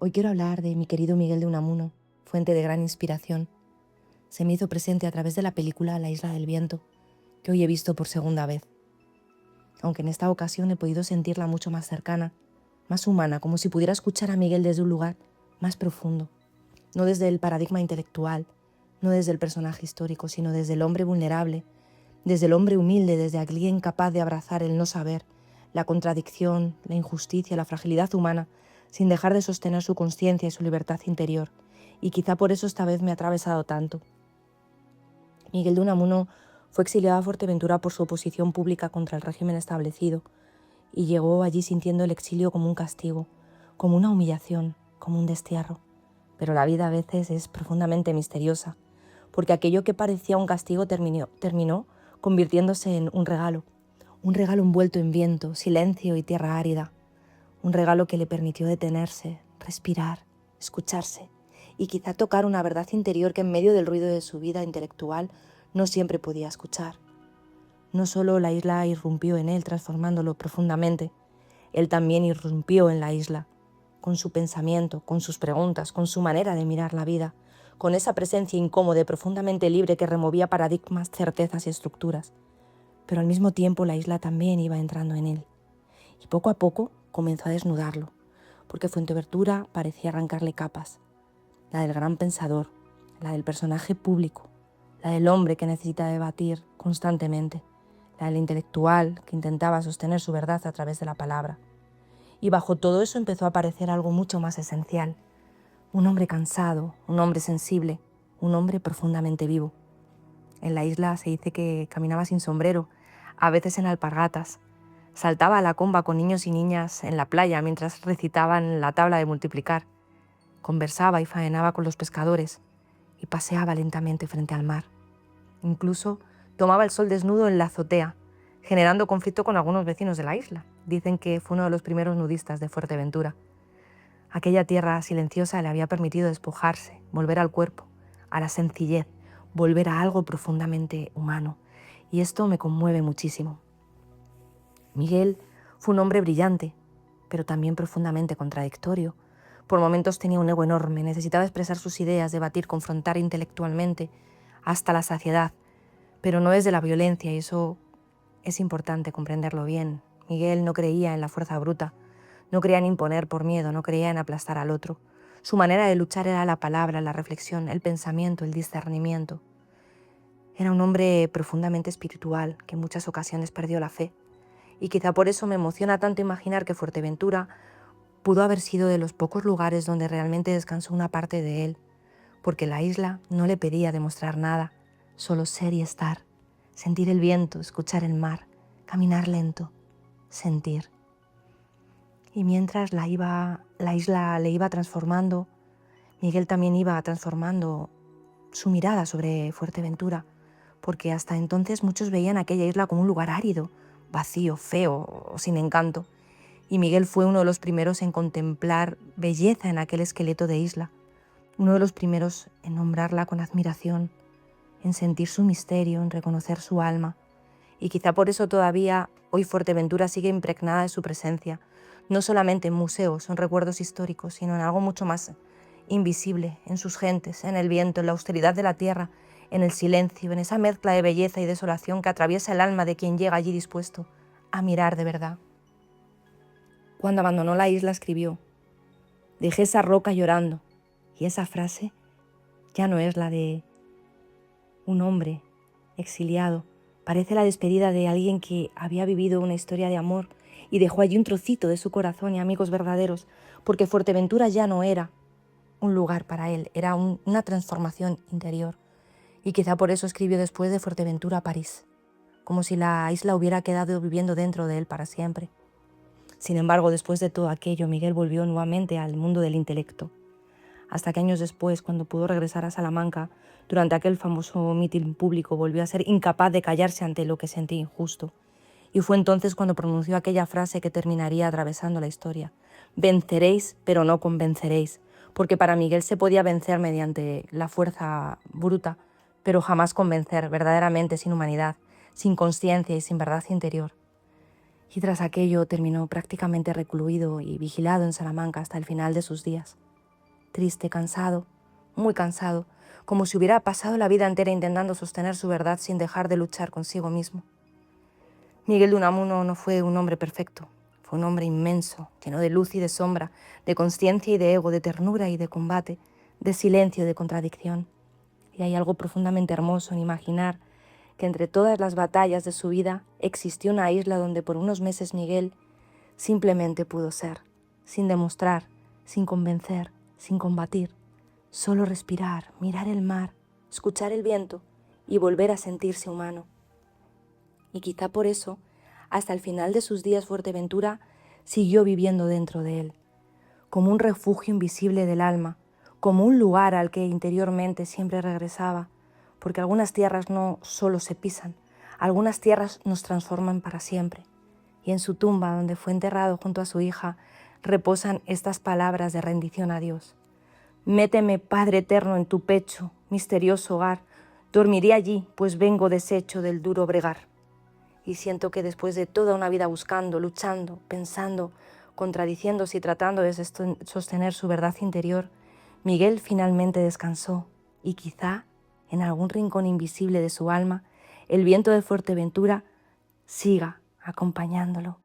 Hoy quiero hablar de mi querido Miguel de Unamuno, fuente de gran inspiración. Se me hizo presente a través de la película La Isla del Viento, que hoy he visto por segunda vez. Aunque en esta ocasión he podido sentirla mucho más cercana, más humana, como si pudiera escuchar a Miguel desde un lugar más profundo. No desde el paradigma intelectual, no desde el personaje histórico, sino desde el hombre vulnerable, desde el hombre humilde, desde alguien capaz de abrazar el no saber, la contradicción, la injusticia, la fragilidad humana, sin dejar de sostener su conciencia y su libertad interior. Y quizá por eso esta vez me ha atravesado tanto. Miguel de Unamuno fue exiliado a Fuerteventura por su oposición pública contra el régimen establecido y llegó allí sintiendo el exilio como un castigo, como una humillación, como un destierro. Pero la vida a veces es profundamente misteriosa, porque aquello que parecía un castigo terminó convirtiéndose en un regalo envuelto en viento, silencio y tierra árida, un regalo que le permitió detenerse, respirar, escucharse y quizá tocar una verdad interior que en medio del ruido de su vida intelectual no siempre podía escuchar. No solo la isla irrumpió en él, transformándolo profundamente, él también irrumpió en la isla, con su pensamiento, con sus preguntas, con su manera de mirar la vida, con esa presencia incómoda y profundamente libre que removía paradigmas, certezas y estructuras. Pero al mismo tiempo la isla también iba entrando en él. Y poco a poco comenzó a desnudarlo, porque Fuerteventura parecía arrancarle capas. La del gran pensador, la del personaje público, la del hombre que necesita debatir constantemente, la del intelectual que intentaba sostener su verdad a través de la palabra. Y bajo todo eso empezó a aparecer algo mucho más esencial. Un hombre cansado, un hombre sensible, un hombre profundamente vivo. En la isla se dice que caminaba sin sombrero, a veces en alpargatas. Saltaba a la comba con niños y niñas en la playa mientras recitaban la tabla de multiplicar. Conversaba y faenaba con los pescadores y paseaba lentamente frente al mar. Incluso tomaba el sol desnudo en la azotea, generando conflicto con algunos vecinos de la isla. Dicen que fue uno de los primeros nudistas de Fuerteventura. Aquella tierra silenciosa le había permitido despojarse, volver al cuerpo, a la sencillez, volver a algo profundamente humano. Y esto me conmueve muchísimo. Miguel fue un hombre brillante, pero también profundamente contradictorio. Por momentos tenía un ego enorme, necesitaba expresar sus ideas, debatir, confrontar intelectualmente hasta la saciedad, pero no desde la violencia, y eso es importante comprenderlo bien. Miguel no creía en la fuerza bruta, no creía en imponer por miedo, no creía en aplastar al otro. Su manera de luchar era la palabra, la reflexión, el pensamiento, el discernimiento. Era un hombre profundamente espiritual, que en muchas ocasiones perdió la fe. Y quizá por eso me emociona tanto imaginar que Fuerteventura pudo haber sido de los pocos lugares donde realmente descansó una parte de él, porque la isla no le pedía demostrar nada, solo ser y estar, sentir el viento, escuchar el mar, caminar lento, sentir. Y mientras la isla le iba transformando, Miguel también iba transformando su mirada sobre Fuerteventura, porque hasta entonces muchos veían aquella isla como un lugar árido, vacío, feo o sin encanto. Y Miguel fue uno de los primeros en contemplar belleza en aquel esqueleto de isla, uno de los primeros en nombrarla con admiración, en sentir su misterio, en reconocer su alma. Y quizá por eso todavía hoy Fuerteventura sigue impregnada de su presencia, no solamente en museos, en recuerdos históricos, sino en algo mucho más invisible, en sus gentes, en el viento, en la austeridad de la tierra, en el silencio, en esa mezcla de belleza y desolación que atraviesa el alma de quien llega allí dispuesto a mirar de verdad. Cuando abandonó la isla escribió: «Dejé esa roca llorando», y esa frase ya no es la de un hombre exiliado, parece la despedida de alguien que había vivido una historia de amor y dejó allí un trocito de su corazón y amigos verdaderos, porque Fuerteventura ya no era un lugar para él, era una transformación interior. Y quizá por eso escribió después de Fuerteventura París, como si la isla hubiera quedado viviendo dentro de él para siempre. Sin embargo, después de todo aquello, Miguel volvió nuevamente al mundo del intelecto, hasta que años después, cuando pudo regresar a Salamanca, durante aquel famoso mitin público, volvió a ser incapaz de callarse ante lo que sentía injusto. Y fue entonces cuando pronunció aquella frase que terminaría atravesando la historia: «Venceréis, pero no convenceréis», porque para Miguel se podía vencer mediante la fuerza bruta, pero jamás convencer verdaderamente sin humanidad, sin conciencia y sin verdad interior. Y tras aquello terminó prácticamente recluido y vigilado en Salamanca hasta el final de sus días. triste, cansado, muy cansado, como si hubiera pasado la vida entera intentando sostener su verdad sin dejar de luchar consigo mismo. Miguel de Unamuno no fue un hombre perfecto, fue un hombre inmenso, lleno de luz y de sombra, de consciencia y de ego, de ternura y de combate, de silencio y de contradicción. Y hay algo profundamente hermoso en imaginar que entre todas las batallas de su vida existió una isla donde por unos meses Miguel simplemente pudo ser, sin demostrar, sin convencer, sin combatir, solo respirar, mirar el mar, escuchar el viento y volver a sentirse humano. Y quizá por eso, hasta el final de sus días Fuerteventura siguió viviendo dentro de él, como un refugio invisible del alma, como un lugar al que interiormente siempre regresaba, porque algunas tierras no solo se pisan, algunas tierras nos transforman para siempre. Y en su tumba, donde fue enterrado junto a su hija, reposan estas palabras de rendición a Dios. Méteme, Padre eterno, en tu pecho, misterioso hogar, dormiré allí, pues vengo deshecho del duro bregar. Y siento que después de toda una vida buscando, luchando, pensando, contradiciéndose y tratando de sostener su verdad interior, Miguel finalmente descansó y quizá, en algún rincón invisible de su alma, el viento de Fuerteventura siga acompañándolo.